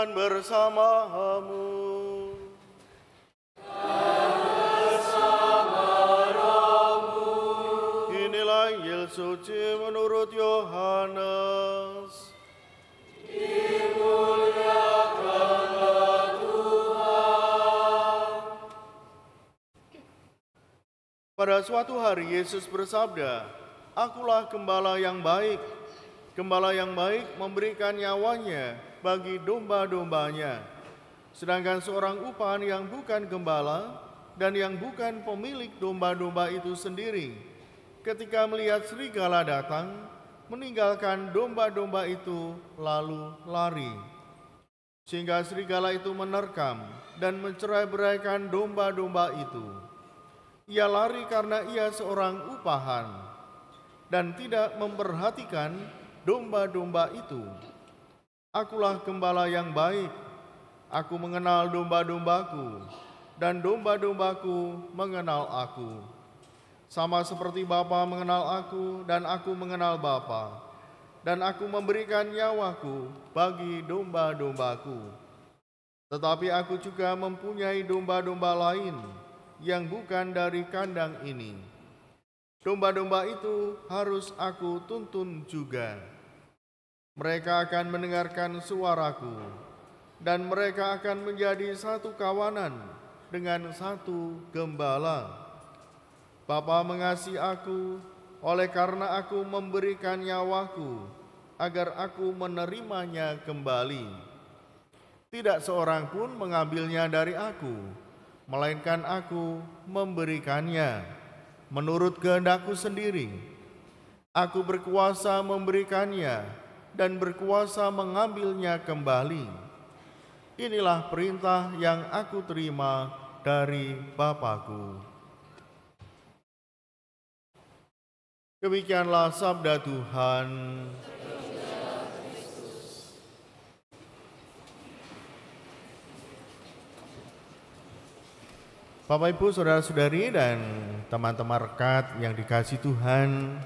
Tuhan bersamamu. Inilah Injil suci menurut Yohanes. Dimuliakanlah Tuhan. Pada suatu hari Yesus bersabda, "Akulah gembala yang baik. Gembala yang baik memberikan nyawanya bagi domba-dombanya. Sedangkan seorang upahan yang bukan gembala dan yang bukan pemilik domba-domba itu sendiri, ketika melihat serigala datang, meninggalkan domba-domba itu lalu lari. Sehingga serigala itu menerkam dan mencerai-beraikan domba-domba itu. Ia lari karena ia seorang upahan dan tidak memperhatikan domba-domba itu. Akulah gembala yang baik. Aku mengenal domba-dombaku, dan domba-dombaku mengenal aku. Sama seperti Bapa mengenal aku, dan aku mengenal Bapa. Dan aku memberikan nyawaku bagi domba-dombaku. Tetapi aku juga mempunyai domba-domba lain yang bukan dari kandang ini. Domba-domba itu harus aku tuntun juga. Mereka akan mendengarkan suaraku, dan mereka akan menjadi satu kawanan dengan satu gembala. Bapa mengasihi aku, oleh karena aku memberikan nyawaku, agar aku menerimanya kembali. Tidak seorang pun mengambilnya dari aku, melainkan aku memberikannya menurut kehendakku sendiri. Aku berkuasa memberikannya dan berkuasa mengambilnya kembali. Inilah perintah yang aku terima dari Bapa-Ku." Demikianlah sabda Tuhan. Bapak, Ibu, saudara-saudari, dan teman-teman rekat yang dikasihi Tuhan,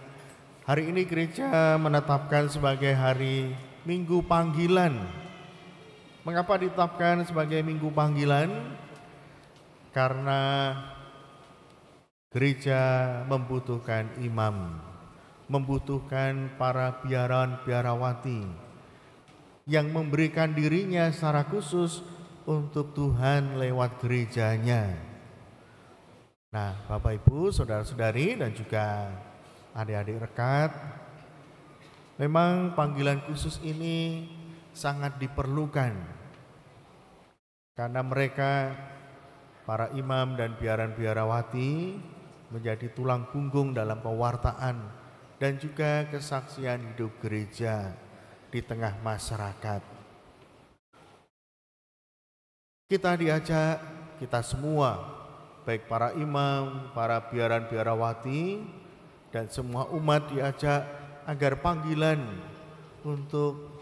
hari ini gereja menetapkan sebagai hari Minggu Panggilan. Mengapa ditetapkan sebagai Minggu Panggilan? Karena gereja membutuhkan imam, membutuhkan para biarawati yang memberikan dirinya secara khusus untuk Tuhan lewat gerejanya. Nah, Bapak, Ibu, saudara-saudari, dan juga adik-adik rekat, memang panggilan khusus ini sangat diperlukan karena mereka, para imam dan biarawati, menjadi tulang punggung dalam pewartaan dan juga kesaksian hidup gereja di tengah masyarakat. Kita diajak, kita semua, baik para imam, para biarawati, dan semua umat diajak agar panggilan untuk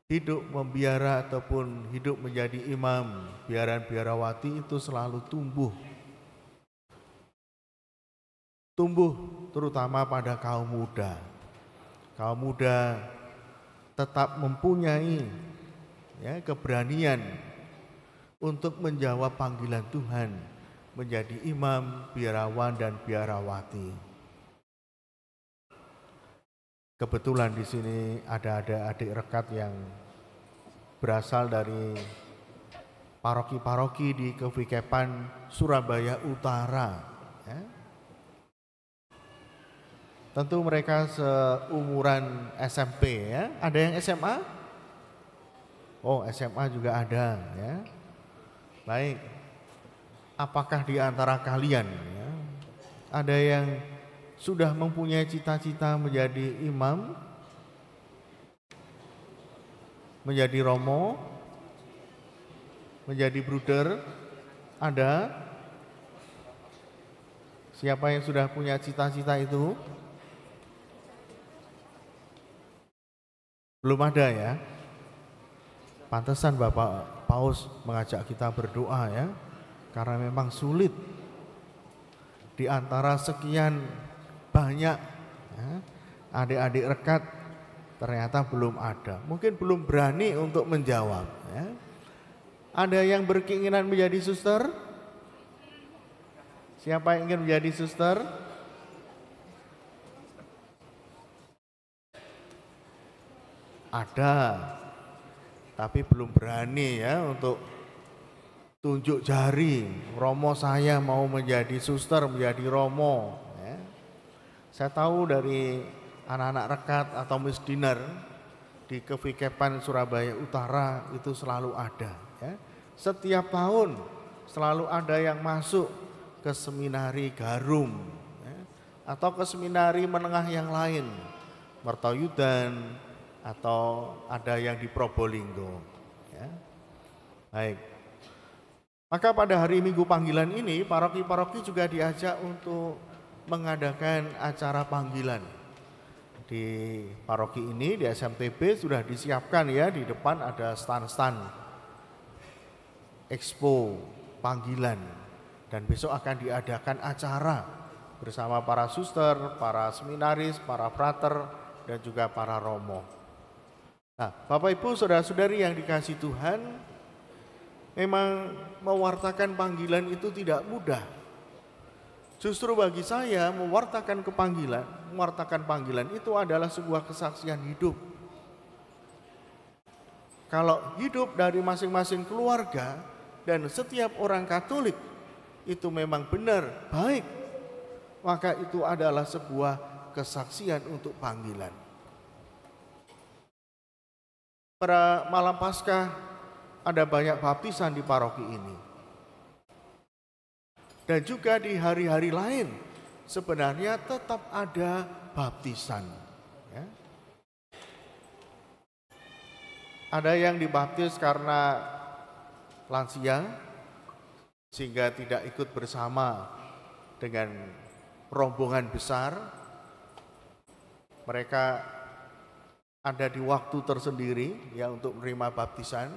hidup membiara ataupun hidup menjadi imam, biarawati itu selalu tumbuh. Tumbuh terutama pada kaum muda. Kaum muda tetap mempunyai keberanian untuk menjawab panggilan Tuhan menjadi imam, biarawan, dan biarawati. Kebetulan di sini ada adik rekat yang berasal dari paroki-paroki di Kevikepan Surabaya Utara. Ya. Tentu mereka seumuran SMP, ya. Ada yang SMA? Oh, SMA juga ada, ya. Baik. Apakah di antara kalian ada yang sudah mempunyai cita-cita menjadi imam, menjadi romo, menjadi bruder? Ada? Siapa yang sudah punya cita-cita itu? Belum ada, ya? Pantesan Bapak Paus mengajak kita berdoa, ya, karena memang sulit di antara sekian banyak adik-adik rekat Ternyata belum ada, mungkin belum berani untuk menjawab ya. Ada yang berkeinginan menjadi suster? Siapa yang ingin menjadi suster? Ada, tapi belum berani ya untuk tunjuk jari, Romo saya mau menjadi suster, menjadi Romo ya. Saya tahu dari anak-anak rekat atau misdiner di Kevikepan Surabaya Utara itu selalu ada ya. Setiap tahun selalu ada yang masuk ke seminari Garum ya, atau ke seminari menengah yang lain, Mertoyudan, atau ada yang di Probolinggo ya. Baik, maka pada hari Minggu Panggilan ini paroki-paroki juga diajak untuk mengadakan acara panggilan. Di paroki ini, di SMTB sudah disiapkan ya, di depan ada stand-stand expo panggilan, dan besok akan diadakan acara bersama para suster, para seminaris, para frater, dan juga para romo. Nah, Bapak Ibu saudara-saudari yang dikasihi Tuhan, memang mewartakan panggilan itu tidak mudah. Justru bagi saya mewartakan panggilan itu adalah sebuah kesaksian hidup. Kalau hidup dari masing-masing keluarga dan setiap orang Katolik itu memang benar, baik, maka itu adalah sebuah kesaksian untuk panggilan. Pada malam Paskah ada banyak baptisan di paroki ini. Dan juga di hari-hari lain sebenarnya tetap ada baptisan ya. Ada yang dibaptis karena lansia sehingga tidak ikut bersama dengan rombongan besar. Mereka ada di waktu tersendiri ya untuk menerima baptisan.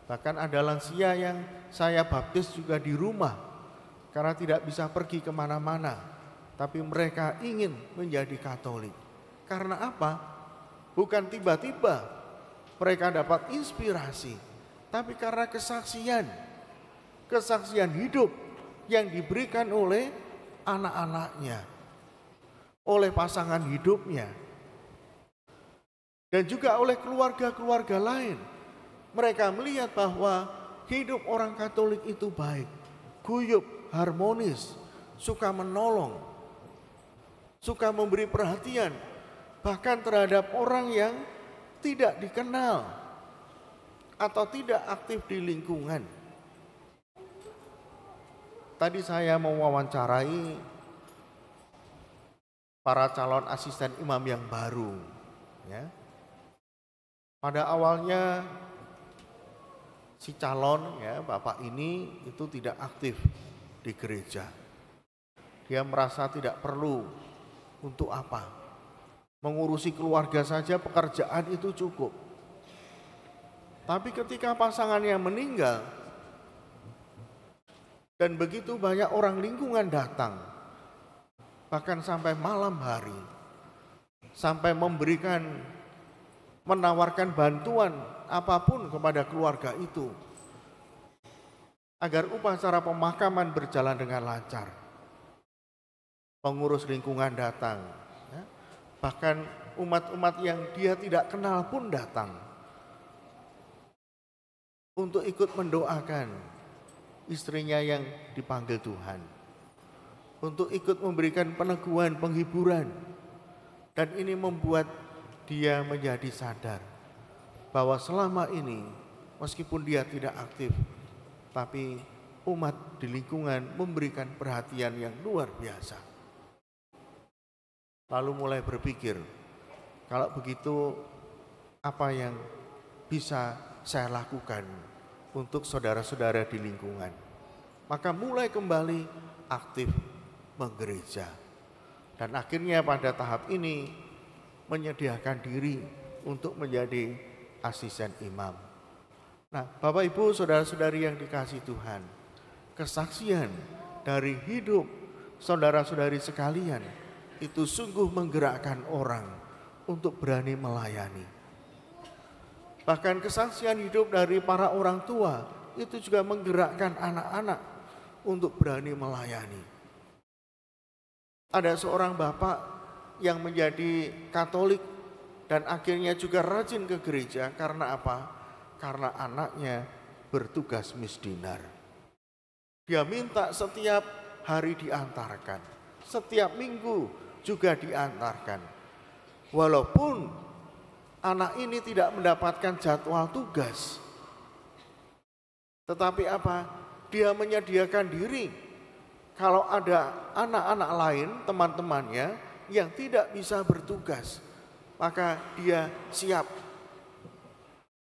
Bahkan ada lansia yang saya baptis juga di rumah karena tidak bisa pergi kemana-mana, tapi mereka ingin menjadi Katolik. Karena apa? Bukan tiba-tiba mereka dapat inspirasi, tapi karena kesaksian hidup yang diberikan oleh anak-anaknya, oleh pasangan hidupnya, dan juga oleh keluarga-keluarga lain. Mereka melihat bahwa hidup orang Katolik itu baik, guyup, harmonis, suka menolong, suka memberi perhatian, bahkan terhadap orang yang tidak dikenal atau tidak aktif di lingkungan. Tadi saya mewawancarai para calon asisten imam yang baru ya. Pada awalnya si calon ya, bapak ini itu tidak aktif di gereja. Dia merasa tidak perlu, untuk apa? Mengurusi keluarga saja pekerjaan itu cukup. Tapi ketika pasangannya meninggal dan begitu banyak orang lingkungan datang, bahkan sampai malam hari, sampai menawarkan bantuan apapun kepada keluarga itu agar upacara pemakaman berjalan dengan lancar. Pengurus lingkungan datang ya. Bahkan umat-umat yang dia tidak kenal pun datang untuk ikut mendoakan istrinya yang dipanggil Tuhan, untuk ikut memberikan peneguhan, penghiburan. Dan ini membuat dia menjadi sadar bahwa selama ini meskipun dia tidak aktif, tapi umat di lingkungan memberikan perhatian yang luar biasa. Lalu mulai berpikir, kalau begitu apa yang bisa saya lakukan untuk saudara-saudara di lingkungan? Maka mulai kembali aktif menggereja. Dan akhirnya pada tahap ini menyediakan diri untuk menjadi asisten imam. Nah, Bapak Ibu saudara-saudari yang dikasihi Tuhan, kesaksian dari hidup saudara-saudari sekalian itu sungguh menggerakkan orang untuk berani melayani. Bahkan kesaksian hidup dari para orang tua itu juga menggerakkan anak-anak untuk berani melayani. Ada seorang bapak yang menjadi Katolik dan akhirnya juga rajin ke gereja karena apa? Karena anaknya bertugas misdinar. Dia minta setiap hari diantarkan, setiap minggu juga diantarkan. Walaupun anak ini tidak mendapatkan jadwal tugas, tetapi apa? Dia menyediakan diri. Kalau ada anak-anak lain, teman-temannya yang tidak bisa bertugas, maka dia siap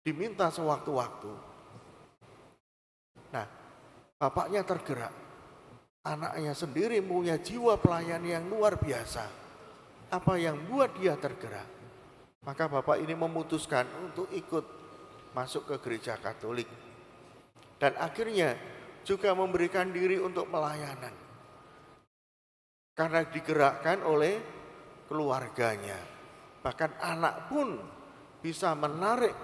diminta sewaktu-waktu. Nah, bapaknya tergerak. Anaknya sendiri punya jiwa pelayan yang luar biasa. Apa yang buat dia tergerak? Maka bapak ini memutuskan untuk ikut masuk ke gereja Katolik. Dan akhirnya juga memberikan diri untuk pelayanan. Karena digerakkan oleh keluarganya. Bahkan anak pun bisa menarik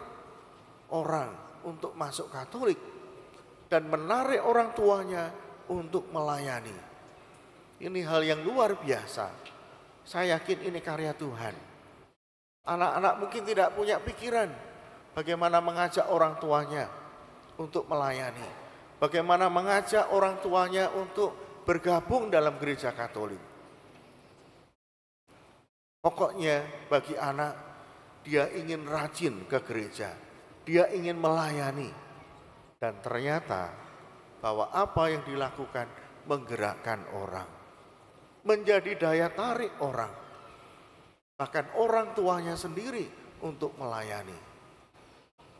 orang untuk masuk Katolik. Dan menarik orang tuanya untuk melayani. Ini hal yang luar biasa. Saya yakin ini karya Tuhan. Anak-anak mungkin tidak punya pikiran bagaimana mengajak orang tuanya untuk melayani. Bagaimana mengajak orang tuanya untuk bergabung dalam gereja Katolik. Pokoknya bagi anak, dia ingin rajin ke gereja. Dia ingin melayani. Dan ternyata bahwa apa yang dilakukan menggerakkan orang. Menjadi daya tarik orang. Bahkan orang tuanya sendiri untuk melayani.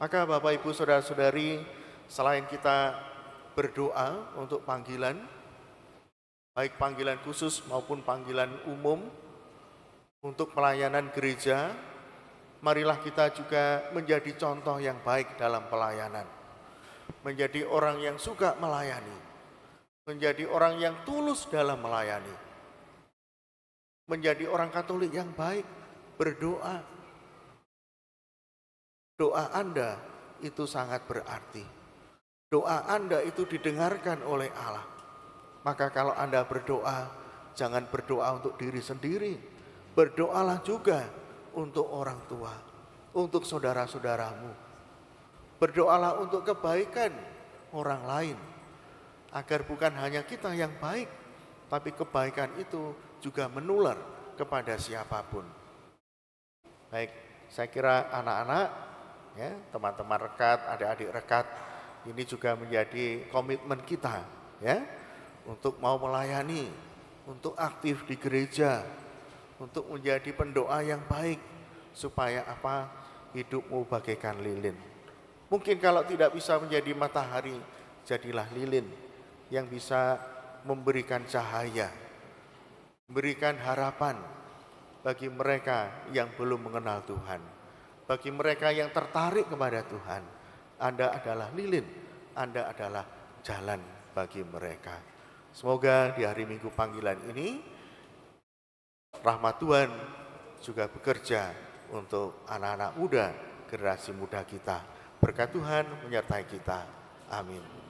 Maka Bapak Ibu Saudara-saudari, selain kita berdoa untuk panggilan, baik panggilan khusus maupun panggilan umum untuk pelayanan gereja, marilah kita juga menjadi contoh yang baik dalam pelayanan. Menjadi orang yang suka melayani, menjadi orang yang tulus dalam melayani, menjadi orang Katolik yang baik, berdoa. Doa Anda itu sangat berarti. Doa Anda itu didengarkan oleh Allah. Maka kalau Anda berdoa, jangan berdoa untuk diri sendiri. Berdoalah juga untuk orang tua, untuk saudara-saudaramu. Berdoalah untuk kebaikan orang lain. Agar bukan hanya kita yang baik, tapi kebaikan itu juga menular kepada siapapun. Baik, saya kira anak-anak, ya, teman-teman rekat, adik-adik rekat, ini juga menjadi komitmen kita, ya, untuk mau melayani, untuk aktif di gereja, untuk menjadi pendoa yang baik, supaya apa? Hidupmu bagaikan lilin. Mungkin kalau tidak bisa menjadi matahari, jadilah lilin yang bisa memberikan cahaya, memberikan harapan bagi mereka yang belum mengenal Tuhan. Bagi mereka yang tertarik kepada Tuhan, Anda adalah lilin, Anda adalah jalan bagi mereka. Semoga di hari Minggu panggilan ini, rahmat Tuhan juga bekerja untuk anak-anak muda, generasi muda kita. Berkat Tuhan menyertai kita. Amin.